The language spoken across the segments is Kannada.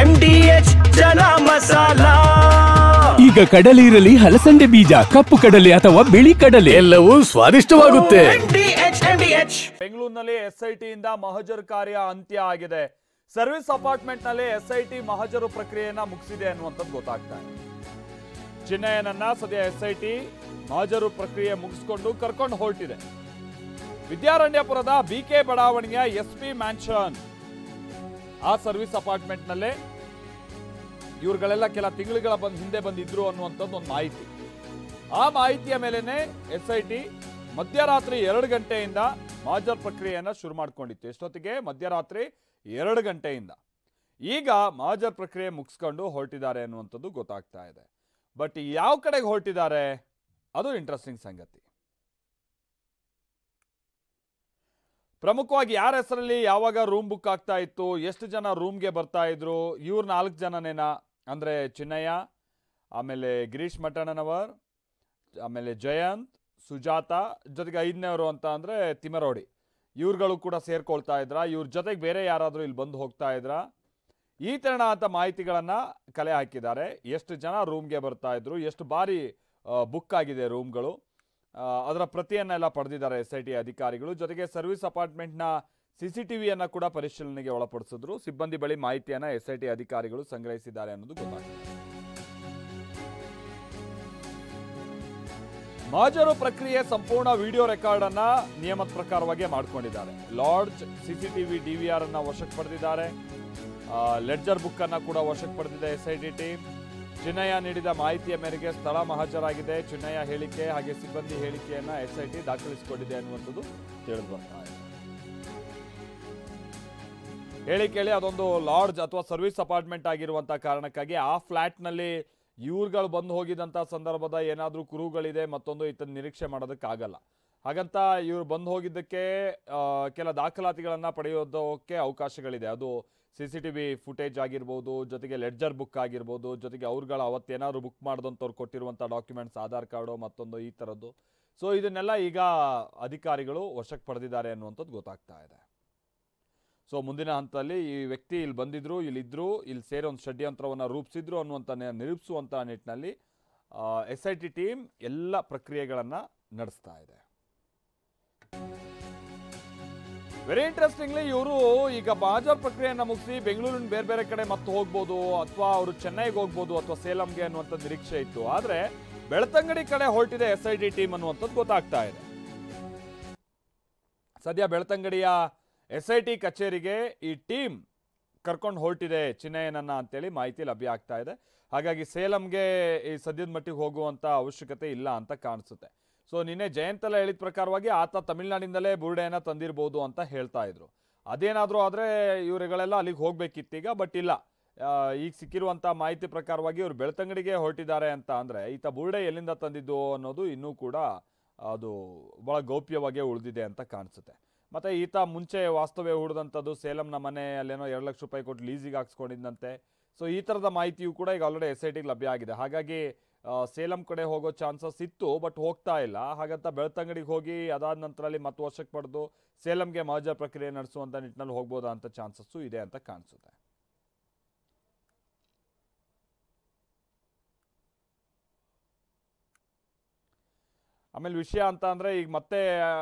MDH ಜನ ಮಸಾಲಾ. ಈಗ ಕಡಲೆ ಇರಲಿ, ಹಲಸಂದೆ ಬೀಜ, ಕಪ್ಪು ಕಡಲೆ ಅಥವಾ ಬಿಳಿ ಕಡಲೆ, ಎಲ್ಲವೂ ಸ್ವಾದಿಷ್ಟವಾಗುತ್ತೆ. ಬೆಂಗಳೂರಿನಲ್ಲಿ SIT ಇಂದ ಮಹಜರು ಕಾರ್ಯ ಅಂತ್ಯ ಆಗಿದೆ. ಸರ್ವಿಸ್ ಅಪಾರ್ಟ್ಮೆಂಟ್ ನಲ್ಲಿ SIT ಮಹಜರು ಪ್ರಕ್ರಿಯೆಯನ್ನ ಮುಗಿಸಿದೆ ಅನ್ನುವಂಥದ್ದು ಗೊತ್ತಾಗ್ತಾ ಇದೆ. ಚಿನ್ನಯ್ಯನನ್ನ ಸದ್ಯ SIT ಮಹಜರು ಪ್ರಕ್ರಿಯೆ ಮುಗಿಸ್ಕೊಂಡು ಕರ್ಕೊಂಡು ಹೊರಟಿದೆ. ವಿದ್ಯಾರಣ್ಯಪುರದ BK ಬಡಾವಣೆಯ SP ಮ್ಯಾನ್ಷನ್ ಆ ಸರ್ವಿಸ್ ಅಪಾರ್ಟ್ಮೆಂಟ್ ನಲ್ಲೇ ಇವ್ರುಗಳೆಲ್ಲ ಕೆಲ ತಿಂಗಳುಗಳ ಹಿಂದೆ ಬಂದಿದ್ರು ಅನ್ನುವಂಥದ್ದು ಒಂದು ಮಾಹಿತಿ. ಆ ಮಾಹಿತಿಯ ಮೇಲೆನೆ SIT ಮಧ್ಯರಾತ್ರಿ 2 ಗಂಟೆಯಿಂದ ಮಹಜರ್ ಪ್ರಕ್ರಿಯೆಯನ್ನ ಶುರು ಮಾಡ್ಕೊಂಡಿತ್ತು. ಎಷ್ಟೊತ್ತಿಗೆ? ಮಧ್ಯರಾತ್ರಿ 2 ಗಂಟೆಯಿಂದ. ಈಗ ಮಹಜರ್ ಪ್ರಕ್ರಿಯೆ ಮುಗಿಸ್ಕೊಂಡು ಹೊರಟಿದ್ದಾರೆ ಅನ್ನುವಂಥದ್ದು ಗೊತ್ತಾಗ್ತಾ ಇದೆ. ಬಟ್ ಯಾವ ಕಡೆಗೆ ಹೊರಟಿದ್ದಾರೆ ಅದು ಇಂಟ್ರೆಸ್ಟಿಂಗ್ ಸಂಗತಿ. ಪ್ರಮುಖವಾಗಿ ಯಾರ ಹೆಸರಲ್ಲಿ ಯಾವಾಗ ರೂಮ್ ಬುಕ್ ಆಗ್ತಾ ಇತ್ತು, ಎಷ್ಟು ಜನ ರೂಮ್ಗೆ ಬರ್ತಾ ಇದ್ರು, ಇವ್ರು 4 ಜನನೇನಾ ಅಂದರೆ ಚಿನ್ನಯ್ಯ, ಆಮೇಲೆ ಗಿರೀಶ್ ಮಠಣ್ಣನವರ್, ಆಮೇಲೆ ಜಯಂತ್, ಸುಜಾತ, ಜೊತೆಗೆ 5ನೇವರು ಅಂತ ಅಂದರೆ ತಿಮರೋಡಿ, ಇವ್ರುಗಳು ಕೂಡ ಸೇರ್ಕೊಳ್ತಾ ಇದ್ರ, ಇವ್ರ ಜೊತೆಗೆ ಬೇರೆ ಯಾರಾದರೂ ಇಲ್ಲಿ ಬಂದು ಹೋಗ್ತಾ ಇದ್ರ, ಈ ತೆರನಾದ ಮಾಹಿತಿಗಳನ್ನು ಕಲೆ ಹಾಕಿದ್ದಾರೆ. ಎಷ್ಟು ಜನ ರೂಮ್ಗೆ ಬರ್ತಾ ಇದ್ರು, ಎಷ್ಟು ಬಾರಿ ಬುಕ್ ಆಗಿದೆ ರೂಮ್ಗಳು, ಅದರ ಪ್ರತಿಯನ್ನೆಲ್ಲ ಪಡೆದಿದ್ದಾರೆ SIT ಅಧಿಕಾರಿಗಳು. ಜೊತೆಗೆ ಸರ್ವಿಸ್ ಅಪಾರ್ಟ್ಮೆಂಟ್ನ CCTVಯನ್ನು ಕೂಡ ಪರಿಶೀಲನೆಗೆ ಒಳಪಡಿಸಿದ್ರು. ಸಿಬ್ಬಂದಿ ಬಳಿ ಮಾಹಿತಿಯನ್ನು SIT ಅಧಿಕಾರಿಗಳು ಸಂಗ್ರಹಿಸಿದ್ದಾರೆ ಅನ್ನೋದು ಗೊತ್ತಾಗ್ತದೆ. ಮಹಜರು ಪ್ರಕ್ರಿಯೆ ಸಂಪೂರ್ಣ ವಿಡಿಯೋ ರೆಕಾರ್ಡ್ ಅನ್ನ ನಿಯಮದ ಪ್ರಕಾರವಾಗಿ ಮಾಡಿಕೊಂಡಿದ್ದಾರೆ. ಲಾಡ್ಜ್ CCTV DVR ಅನ್ನ ವಶಕ್ಕೆ ಪಡೆದಿದ್ದಾರೆ. ಲೆಡ್ಜರ್ ಬುಕ್ ಅನ್ನ ಕೂಡ ವಶಕ್ಕೆ ಪಡೆದಿದೆ SIT ಟೀಮ್. ಚಿನ್ನಯ್ಯ ನೀಡಿದ ಮಾಹಿತಿಯ ಮೇರೆಗೆ ಸ್ಥಳ ಮಹಜರಾಗಿದೆ. ಚಿನ್ನಯ್ಯ ಹೇಳಿಕೆ ಹಾಗೆ ಸಿಬ್ಬಂದಿ ಹೇಳಿಕೆಯನ್ನ SIT ದಾಖಲಿಸಿಕೊಂಡಿದೆ ಅನ್ನುವಂಥದ್ದು ತಿಳಿದು ಬರ್ತಾ ಇದೆ. ಹೇಳಿಕೆಯಲ್ಲಿ ಅದೊಂದು ಲಾಡ್ಜ್ ಅಥವಾ ಸರ್ವಿಸ್ ಅಪಾರ್ಟ್ಮೆಂಟ್ ಆಗಿರುವಂತಹ ಕಾರಣಕ್ಕಾಗಿ ಆ ಫ್ಲಾಟ್ ನಲ್ಲಿ ಇವ್ರುಗಳು ಬಂದು ಹೋಗಿದಂತ ಸಂದರ್ಭದ ಏನಾದರೂ ಕುರುಗಳಿದೆ ಮತ್ತೊಂದು ಇದನ್ನ ನಿರೀಕ್ಷೆ ಮಾಡೋದಕ್ಕಾಗಲ್ಲ. ಹಾಗಂತ ಇವ್ರು ಬಂದು ಹೋಗಿದ್ದಕ್ಕೆ ಕೆಲ ದಾಖಲಾತಿಗಳನ್ನ ಪಡೆಯೋದಕ್ಕೆ ಅವಕಾಶಗಳಿದೆ. ಅದು CCTV ಫುಟೇಜ್ ಆಗಿರ್ಬೋದು, ಜೊತೆಗೆ ಲೆಡ್ಜರ್ ಬುಕ್ ಆಗಿರ್ಬೋದು, ಜೊತೆಗೆ ಅವ್ರುಗಳ ಅವತ್ತೇನಾದ್ರು ಬುಕ್ ಮಾಡಿದಂಥವ್ರು ಕೊಟ್ಟಿರುವಂಥ ಡಾಕ್ಯುಮೆಂಟ್ಸ್, ಆಧಾರ್ ಕಾರ್ಡು ಮತ್ತೊಂದು ಈ ಥರದ್ದು. ಸೊ ಇದನ್ನೆಲ್ಲ ಈಗ ಅಧಿಕಾರಿಗಳು ವಶಕ್ಕೆ ಪಡೆದಿದ್ದಾರೆ ಅನ್ನುವಂಥದ್ದು ಗೊತ್ತಾಗ್ತಾ ಇದೆ. ಸೊ ಮುಂದಿನ ಹಂತದಲ್ಲಿ ಈ ವ್ಯಕ್ತಿ ಇಲ್ಲಿ ಬಂದಿದ್ರು, ಇಲ್ಲಿದ್ದರು, ಇಲ್ಲಿ ಸೇರಿ ಒಂದು ಷಡ್ಯಂತ್ರವನ್ನು ರೂಪಿಸಿದ್ರು ಅನ್ನುವಂಥ ನಿರೂಪಿಸುವಂಥ ನಿಟ್ಟಿನಲ್ಲಿ SIT ಟೀಮ್ ಎಲ್ಲ ಪ್ರಕ್ರಿಯೆಗಳನ್ನು ನಡೆಸ್ತಾ ಇದೆ. ವೆರಿ ಇಂಟ್ರೆಸ್ಟಿಂಗ್ಲಿ ಇವರು ಈಗ ಮಹಜರ್ ಪ್ರಕ್ರಿಯೆಯನ್ನು ಮುಗಿಸಿ ಬೆಂಗಳೂರಿನ ಬೇರೆ ಬೇರೆ ಕಡೆ ಮತ್ತೆ ಹೋಗ್ಬೋದು, ಅಥವಾ ಅವರು ಚೆನ್ನೈಗೆ ಹೋಗ್ಬೋದು, ಅಥವಾ ಸೇಲಂಗೆ ಅನ್ನುವಂಥ ನಿರೀಕ್ಷೆ ಇತ್ತು. ಆದರೆ ಬೆಳ್ತಂಗಡಿ ಕಡೆ ಹೊರಟಿದೆ SIT ಟೀಮ್ ಅನ್ನುವಂಥದ್ದು ಗೊತ್ತಾಗ್ತಾ ಇದೆ. ಸದ್ಯ ಬೆಳ್ತಂಗಡಿಯ SIT ಕಚೇರಿಗೆ ಈ ಟೀಮ್ ಕರ್ಕೊಂಡು ಹೊರಟಿದೆ ಚಿನ್ನಯ್ಯನನ್ನ ಅಂತೇಳಿ ಮಾಹಿತಿ ಲಭ್ಯ ಆಗ್ತಾ ಇದೆ. ಹಾಗಾಗಿ ಸೇಲಂಗೆ ಈ ಸದ್ಯದ ಮಟ್ಟಿಗೆ ಹೋಗುವಂಥ ಅವಶ್ಯಕತೆ ಇಲ್ಲ ಅಂತ ಕಾಣಿಸುತ್ತೆ. ಸೊ ನಿನ್ನೆ ಜಯಂತೆಲ್ಲ ಹೇಳಿದ ಪ್ರಕಾರವಾಗಿ ಆತ ತಮಿಳ್ನಾಡಿಂದಲೇ ಬುರುಡೆಯನ್ನು ತಂದಿರ್ಬೋದು ಅಂತ ಹೇಳ್ತಾ ಇದ್ರು. ಅದೇನಾದರೂ ಆದರೆ ಇವರುಗಳೆಲ್ಲ ಅಲ್ಲಿಗೆ ಹೋಗ್ಬೇಕಿತ್ತೀಗ. ಬಟ್ ಇಲ್ಲ, ಈಗ ಸಿಕ್ಕಿರುವಂಥ ಮಾಹಿತಿ ಪ್ರಕಾರವಾಗಿ ಇವರು ಬೆಳ್ತಂಗಡಿಗೆ ಹೊರಟಿದ್ದಾರೆ ಅಂತ ಅಂದರೆ ಈತ ಬುರುಡೆ ಎಲ್ಲಿಂದ ತಂದಿದ್ದು ಅನ್ನೋದು ಇನ್ನೂ ಕೂಡ ಅದು ಭಾಳ ಗೌಪ್ಯವಾಗಿ ಉಳಿದಿದೆ ಅಂತ ಕಾಣಿಸುತ್ತೆ. ಮತ್ತು ಈತ ಮುಂಚೆ ವಾಸ್ತವ್ಯ ಹೂಡಿದಂಥದ್ದು ಸೇಲಂನ ಮನೆ, ಅಲ್ಲೇನೋ 2 ಲಕ್ಷ ರೂಪಾಯಿ ಕೊಟ್ಟು ಲೀಸಿಗೆ ಹಾಕ್ಸ್ಕೊಂಡಿದ್ದಂತೆ. ಸೊ ಈ ಥರದ ಮಾಹಿತಿಯು ಕೂಡ ಈಗ ಆಲ್ರೆಡಿ SITಗೆ ಲಭ್ಯ ಆಗಿದೆ. ಹಾಗಾಗಿ ಸೇಲಂ ಕಡೆ ಹೋಗೋ ಚಾನ್ಸಸ್ ಇತ್ತು, ಬಟ್ ಹೋಗ್ತಾ ಇಲ್ಲ. ಹಾಗಂತ ಬೆಳ್ತಂಗಡಿಗೆ ಹೋಗಿ ಅದಾದ ನಂತರದಲ್ಲಿ ಮತ್ತೆ ವಶಕ್ಕೆ ಪಡೆದು ಸೇಲಂಗೆ ಮಹಜರ್ ಪ್ರಕ್ರಿಯೆ ನಡೆಸುವಂಥ ನಿಟ್ಟಿನಲ್ಲಿ ಹೋಗ್ಬೋದಾ ಅಂತ ಚಾನ್ಸಸ್ಸು ಇದೆ ಅಂತ ಕಾಣಿಸುತ್ತೆ. ಆಮೇಲೆ ವಿಷಯ ಅಂತ ಅಂದರೆ ಈಗ ಮತ್ತೆ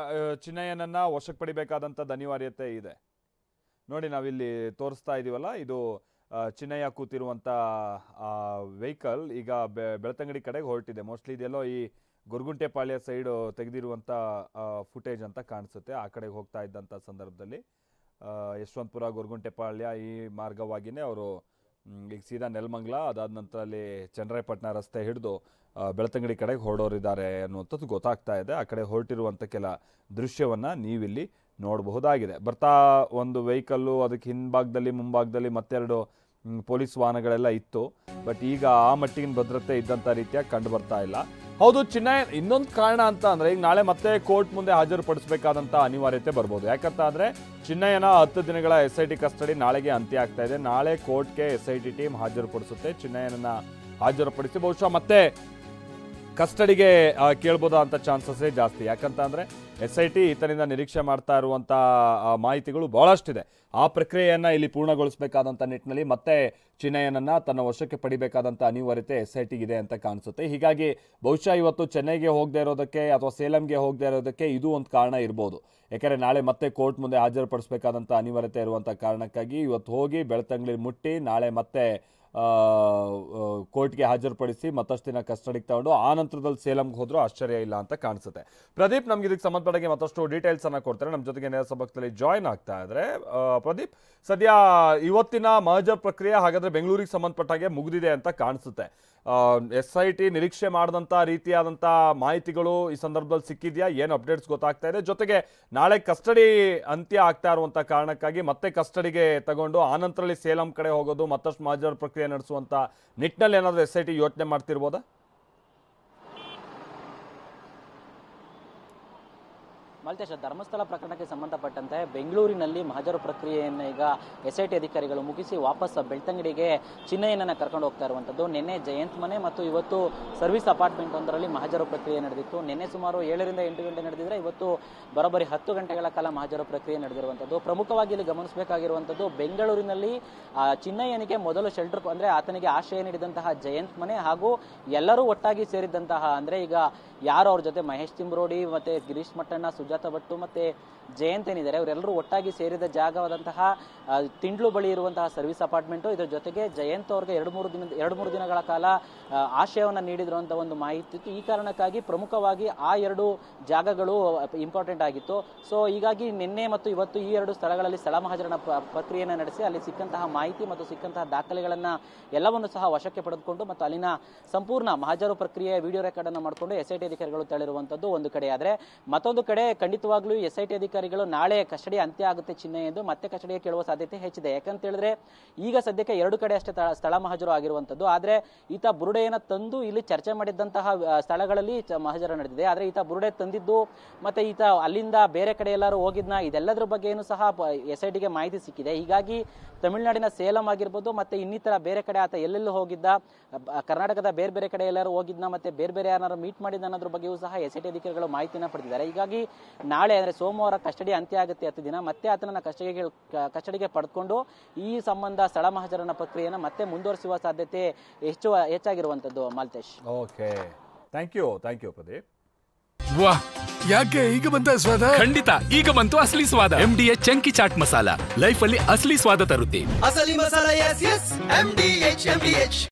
ಚಿನ್ನಯ್ಯನನ್ನ ವಶಕ್ಕೆ ಪಡಿಬೇಕಾದಂಥದ್ದು ಅನಿವಾರ್ಯತೆ ಇದೆ. ನೋಡಿ ನಾವಿಲ್ಲಿ ತೋರಿಸ್ತಾ ಇದ್ದೀವಲ್ಲ, ಇದು ಚಿನ್ನಯ್ಯ ಕೂತಿರುವಂಥ ವೆಹಿಕಲ್ ಈಗ ಬೆಳ್ತಂಗಡಿ ಕಡೆಗೆ ಹೊರಟಿದೆ. ಮೋಸ್ಟ್ಲಿ ಇದೆಲ್ಲೋ ಈ ಗೊರಗುಂಟೆಪಾಳ್ಯ ಸೈಡು ತೆಗೆದಿರುವಂಥ ಫುಟೇಜ್ ಅಂತ ಕಾಣಿಸುತ್ತೆ. ಆ ಕಡೆಗೆ ಹೋಗ್ತಾ ಇದ್ದಂಥ ಸಂದರ್ಭದಲ್ಲಿ ಯಶವಂತಪುರ ಗೊರಗುಂಟೆಪಾಳ್ಯ ಈ ಮಾರ್ಗವಾಗಿಯೇ ಅವರು ಈಗ ಸೀದಾ ನೆಲಮಂಗಲ, ಅದಾದ ನಂತರ ಅಲ್ಲಿ ಚನ್ನರಾಯಪಟ್ಟಣ ರಸ್ತೆ ಹಿಡಿದು ಬೆಳ್ತಂಗಡಿ ಕಡೆಗೆ ಹೊರಡೋರಿದ್ದಾರೆ ಅನ್ನುವಂಥದ್ದು ಗೊತ್ತಾಗ್ತಾ ಇದೆ. ಆ ಕಡೆ ಹೊರಟಿರುವಂಥ ಕೆಲ ದೃಶ್ಯವನ್ನು ನೀವಿಲ್ಲಿ ನೋಡಬಹುದಾಗಿದೆ. ಬರ್ತಾ ಒಂದು ವೆಹಿಕಲ್ಲು, ಅದಕ್ಕೆ ಹಿಂಭಾಗದಲ್ಲಿ ಮುಂಭಾಗದಲ್ಲಿ ಮತ್ತೆರಡು ಪೊಲೀಸ್ ವಾಹನಗಳೆಲ್ಲ ಇತ್ತು. ಬಟ್ ಈಗ ಆ ಮಟ್ಟಿಗಿನ ಭದ್ರತೆ ಇದ್ದಂಥ ರೀತಿಯಾಗಿ ಕಂಡು ಬರ್ತಾ ಇಲ್ಲ. ಹೌದು, ಚಿನ್ನಯ್ಯ ಇನ್ನೊಂದು ಕಾರಣ ಅಂತ ಅಂದರೆ ಈಗ ನಾಳೆ ಮತ್ತೆ ಕೋರ್ಟ್ ಮುಂದೆ ಹಾಜರುಪಡಿಸಬೇಕಾದಂಥ ಅನಿವಾರ್ಯತೆ ಬರ್ಬೋದು. ಯಾಕಂತ ಅಂದರೆ ಚಿನ್ನಯ್ಯನ 10 ದಿನಗಳ SIT ಕಸ್ಟಡಿ ನಾಳೆಗೆ ಅಂತ್ಯ ಆಗ್ತಾ ಇದೆ. ನಾಳೆ ಕೋರ್ಟ್ಗೆ SIT ಟೀಮ್ ಹಾಜರುಪಡಿಸುತ್ತೆ. ಚಿನ್ನಯ್ಯನನ್ನ ಹಾಜರುಪಡಿಸಿ ಬಹುಶಃ ಮತ್ತೆ ಕಸ್ಟಡಿಗೆ ಕೇಳ್ಬೋದಾ ಅಂತ ಚಾನ್ಸಸ್ಸೇ ಜಾಸ್ತಿ. ಯಾಕಂತ ಅಂದರೆ SIT ಈತನಿಂದ ನಿರೀಕ್ಷೆ ಮಾಡ್ತಾ ಇರುವಂಥ ಮಾಹಿತಿಗಳು ಬಹಳಷ್ಟಿದೆ. ಆ ಪ್ರಕ್ರಿಯೆಯನ್ನು ಇಲ್ಲಿ ಪೂರ್ಣಗೊಳಿಸಬೇಕಾದಂಥ ನಿಟ್ಟಿನಲ್ಲಿ ಮತ್ತೆ ಚಿನ್ನಯ್ಯನನ್ನು ತನ್ನ ವಶಕ್ಕೆ ಪಡಿಬೇಕಾದಂಥ ಅನಿವಾರ್ಯತೆ SITಗಿದೆ ಅಂತ ಕಾಣಿಸುತ್ತೆ. ಹೀಗಾಗಿ ಬಹುಶಃ ಇವತ್ತು ಚೆನ್ನೈಗೆ ಹೋಗದೆ ಇರೋದಕ್ಕೆ ಅಥವಾ ಸೇಲಂಗೆ ಹೋಗದೆ ಇರೋದಕ್ಕೆ ಇದು ಒಂದು ಕಾರಣ ಇರ್ಬೋದು. ಯಾಕೆಂದರೆ ನಾಳೆ ಮತ್ತೆ ಕೋರ್ಟ್ ಮುಂದೆ ಹಾಜರುಪಡಿಸಬೇಕಾದಂಥ ಅನಿವಾರ್ಯತೆ ಇರುವಂಥ ಕಾರಣಕ್ಕಾಗಿ ಇವತ್ತು ಹೋಗಿ ಬೆಳ್ತಂಗಡಿ ಮುಟ್ಟಿ ನಾಳೆ ಮತ್ತೆ ಕೋರ್ಟ್ಗೆ ಹಾಜರುಪಡಿಸಿ ಮತ್ತಷ್ಟು ದಿನ ಕಸ್ಟಡಿಗೆ ತಗೊಂಡು ಆ ನಂತರದಲ್ಲಿ ಸೇಲಂಗೆ ಹೋದ್ರೂ ಆಶ್ಚರ್ಯ ಇಲ್ಲ ಅಂತ ಕಾಣಿಸುತ್ತೆ. ಪ್ರದೀಪ್ ನಮ್ಗೆ ಇದಕ್ಕೆ ಸಂಬಂಧಪಟ್ಟಾಗೆ ಮತ್ತಷ್ಟು ಡೀಟೇಲ್ಸ್ ಅನ್ನ ಕೊಡ್ತಾರೆ. ನಮ್ಮ ಜೊತೆಗೆ ನೇರ ಸಂಪರ್ಕದಲ್ಲಿ ಜಾಯ್ನ್ ಆಗ್ತಾ ಇದ್ರೆ. ಪ್ರದೀಪ್, ಸದ್ಯ ಇವತ್ತಿನ ಮಹಜರ್ ಪ್ರಕ್ರಿಯೆ ಹಾಗಾದ್ರೆ ಬೆಂಗಳೂರಿಗೆ ಸಂಬಂಧಪಟ್ಟಾಗೆ ಮುಗಿದಿದೆ ಅಂತ ಕಾಣಿಸುತ್ತೆ. SIT ನಿರೀಕ್ಷೆ ಮಾಡಿದಂಥ ರೀತಿಯಾದಂಥ ಮಾಹಿತಿಗಳು ಈ ಸಂದರ್ಭದಲ್ಲಿ ಸಿಕ್ಕಿದೆಯಾ? ಏನು ಅಪ್ಡೇಟ್ಸ್ ಗೊತ್ತಾಗ್ತಾ ಇದೆ? ಜೊತೆಗೆ ನಾಳೆ ಕಸ್ಟಡಿ ಅಂತ್ಯ ಆಗ್ತಾ ಇರುವಂಥ ಕಾರಣಕ್ಕಾಗಿ ಮತ್ತೆ ಕಸ್ಟಡಿಗೆ ತಗೊಂಡು ಆನಂತರದಲ್ಲಿ ಸೇಲಂ ಕಡೆ ಹೋಗೋದು ಮತ್ತಷ್ಟು ಮಹಜರ್ ಪ್ರಕ್ರಿಯೆ ನಡೆಸುವಂಥ ನಿಟ್ಟಿನಲ್ಲಿ ಏನಾದರೂ SIT ಯೋಚನೆ ಮಾಡ್ತಿರ್ಬೋದಾ? ಮಾಲ್ತೇಶ, ಧರ್ಮಸ್ಥಳ ಪ್ರಕರಣಕ್ಕೆ ಸಂಬಂಧಪಟ್ಟಂತೆ ಬೆಂಗಳೂರಿನಲ್ಲಿ ಮಹಜರು ಪ್ರಕ್ರಿಯೆಯನ್ನು ಈಗ SIT ಅಧಿಕಾರಿಗಳು ಮುಗಿಸಿ ವಾಪಸ್ ಬೆಳ್ತಂಗಡಿಗೆ ಚಿನ್ನಯ್ಯನನ್ನು ಕರ್ಕೊಂಡು ಹೋಗ್ತಾ ಇರುವಂಥದ್ದು. ನಿನ್ನೆ ಜಯಂತ್ ಮನೆ ಮತ್ತು ಇವತ್ತು ಸರ್ವಿಸ್ ಅಪಾರ್ಟ್ಮೆಂಟ್ ಒಂದರಲ್ಲಿ ಮಹಜರು ಪ್ರಕ್ರಿಯೆ ನಡೆದಿತ್ತು. ನಿನ್ನೆ ಸುಮಾರು 7 ರಿಂದ 8 ಗಂಟೆ ನಡೆದಿದ್ರೆ ಇವತ್ತು ಬರೋಬ್ಬರಿ 10 ಗಂಟೆಗಳ ಕಾಲ ಮಹಜರು ಪ್ರಕ್ರಿಯೆ ನಡೆದಿರುವಂಥದ್ದು. ಪ್ರಮುಖವಾಗಿ ಇಲ್ಲಿ ಗಮನಿಸಬೇಕಾಗಿರುವಂಥದ್ದು, ಬೆಂಗಳೂರಿನಲ್ಲಿ ಚಿನ್ನಯ್ಯನಿಗೆ ಮೊದಲು ಶೆಲ್ಟರ್ ಅಂದರೆ ಆತನಿಗೆ ಆಶ್ರಯ ನೀಡಿದಂತಹ ಜಯಂತ್ ಮನೆ ಹಾಗೂ ಎಲ್ಲರೂ ಒಟ್ಟಾಗಿ ಸೇರಿದ್ದಂತಹ ಅಂದರೆ ಈಗ ಯಾರು ಅವ್ರ ಜೊತೆ ಮಹೇಶ್ ತಿಮ್ರೋಡಿ ಮತ್ತೆ ಗಿರೀಶ್ ಮಟ್ಟಣ್ಣ, ಸುಜಾತ ಭಟ್ಟು ಮತ್ತೆ ಜಯಂತ್ ಏನಿದ್ದಾರೆ ಅವರೆಲ್ಲರೂ ಒಟ್ಟಾಗಿ ಸೇರಿದ ಜಾಗವಾದಂತಹ ತಿಂಡ್ಲು ಬಳಿ ಇರುವಂತಹ ಸರ್ವಿಸ್ ಅಪಾರ್ಟ್ಮೆಂಟು, ಇದರ ಜೊತೆಗೆ ಜಯಂತ್ ಅವ್ರಿಗೆ 2-3 ದಿನಗಳ ಕಾಲ ಆಶ್ರಯವನ್ನು ನೀಡಿದ್ರು ಅಂತ ಒಂದು ಮಾಹಿತಿ ಇತ್ತು. ಈ ಕಾರಣಕ್ಕಾಗಿ ಪ್ರಮುಖವಾಗಿ ಆ 2 ಜಾಗಗಳು ಇಂಪಾರ್ಟೆಂಟ್ ಆಗಿತ್ತು. ಸೊ ಹೀಗಾಗಿ ನಿನ್ನೆ ಮತ್ತು ಇವತ್ತು ಈ 2 ಸ್ಥಳಗಳಲ್ಲಿ ಸ್ಥಳ ಮಹಾಜರಣ ಪ್ರಕ್ರಿಯೆಯನ್ನು ನಡೆಸಿ ಅಲ್ಲಿ ಸಿಕ್ಕಂತಹ ಮಾಹಿತಿ ಮತ್ತು ಸಿಕ್ಕಂತಹ ದಾಖಲೆಗಳನ್ನು ಎಲ್ಲವನ್ನು ಸಹ ವಶಕ್ಕೆ ಪಡೆದುಕೊಂಡು ಮತ್ತು ಅಲ್ಲಿನ ಸಂಪೂರ್ಣ ಮಹಾಜರು ಪ್ರಕ್ರಿಯೆ ವಿಡಿಯೋ ರೆಕಾರ್ಡ್ ಅನ್ನು ಮಾಡಿಕೊಂಡು SIT ಅಧಿಕಾರಿಗಳು ತಳಿರುವಂಥದ್ದು ಒಂದು ಕಡೆ. ಆದರೆ ಮತ್ತೊಂದು ಕಡೆ ಖಂಡಿತವಾಗ್ಲೂ SIT ಅಧಿಕಾರಿಗಳು ನಾಳೆ ಕಸ್ಟಡಿ ಅಂತ್ಯ ಆಗುತ್ತೆ ಚಿನ್ನಯ್ಯ ಎಂದು ಮತ್ತೆ ಕಸ್ಟಡಿಗೆ ಕೇಳುವ ಸಾಧ್ಯತೆ ಹೆಚ್ಚಿದೆ. ಯಾಕಂತ ಹೇಳಿದ್ರೆ ಈಗ ಸದ್ಯಕ್ಕೆ 2 ಕಡೆ ಅಷ್ಟೇ ಸ್ಥಳ ಮಹಾಜರು ಆಗಿರುವಂಥದ್ದು. ಆದರೆ ಈತ ಬುರುಡೆಯನ್ನು ತಂದು ಇಲ್ಲಿ ಚರ್ಚೆ ಮಾಡಿದ್ದಂತಹ ಸ್ಥಳಗಳಲ್ಲಿ ಮಹಾಜರು ನಡೆದಿದೆ. ಆದರೆ ಈತ ಬುರುಡೆ ತಂದಿದ್ದು ಮತ್ತೆ ಈತ ಅಲ್ಲಿಂದ ಬೇರೆ ಕಡೆ ಎಲ್ಲರೂ ಹೋಗಿದ್ನ, ಇದೆಲ್ಲದರ ಬಗ್ಗೆಯೂ ಸಹ SITಗೆ ಮಾಹಿತಿ ಸಿಕ್ಕಿದೆ. ಹೀಗಾಗಿ ತಮಿಳುನಾಡಿನ ಸೇಲಂ ಆಗಿರ್ಬೋದು ಮತ್ತೆ ಇನ್ನಿತರ ಬೇರೆ ಕಡೆ ಆತ ಎಲ್ಲೆಲ್ಲೂ ಹೋಗಿದ್ದ, ಕರ್ನಾಟಕದ ಬೇರೆ ಕಡೆ ಎಲ್ಲರೂ ಹೋಗಿದ್ನ ಮತ್ತೆ ಬೇರೆ ಯಾರು ಮೀಟ್ ಮಾಡಿದ್ದ ಅನ್ನೋದ್ರ ಬಗ್ಗೆಯೂ ಸಹ SIT ಅಧಿಕಾರಿಗಳು ಮಾಹಿತಿಯನ್ನು ಪಡೆದಿದ್ದಾರೆ. ಹೀಗಾಗಿ ನಾಳೆ ಅಂದರೆ ಸೋಮವಾರ ಕಸ್ಟಡಿ ಅಂತ್ಯ ಆಗುತ್ತೆ 10 ದಿನ. ಮತ್ತೆ ಆತನನ್ನ ಕಸ್ಟಡಿಗೆ ಪಡೆದುಕೊಂಡು ಈ ಸಂಬಂಧ ಸ್ಥಳ ಮಹಾಜರಣ ಪ್ರಕ್ರಿಯೆಯನ್ನು ಮತ್ತೆ ಮುಂದುವರಿಸುವ ಸಾಧ್ಯತೆ ಹೆಚ್ಚಾಗಿರುವಂತದ್ದು. Malthesh, okay, thank you Pradeep. ವಾಹ್, ಯಾಕೆ ಈಗ ಬಂತ ಸ್ವಾದ? ಖಂಡಿತ ಈಗ ಬಂತು ಅಸಲಿ ಸ್ವಾದ. MDH chunky chaat masala life ಅಲ್ಲಿ ಅಸಲಿ ಸ್ವಾದ ತರುತ್ತೆ. ಅಸಲಿ ಮಸಾಲ, ಎಸ್ ಎಸ್ MDH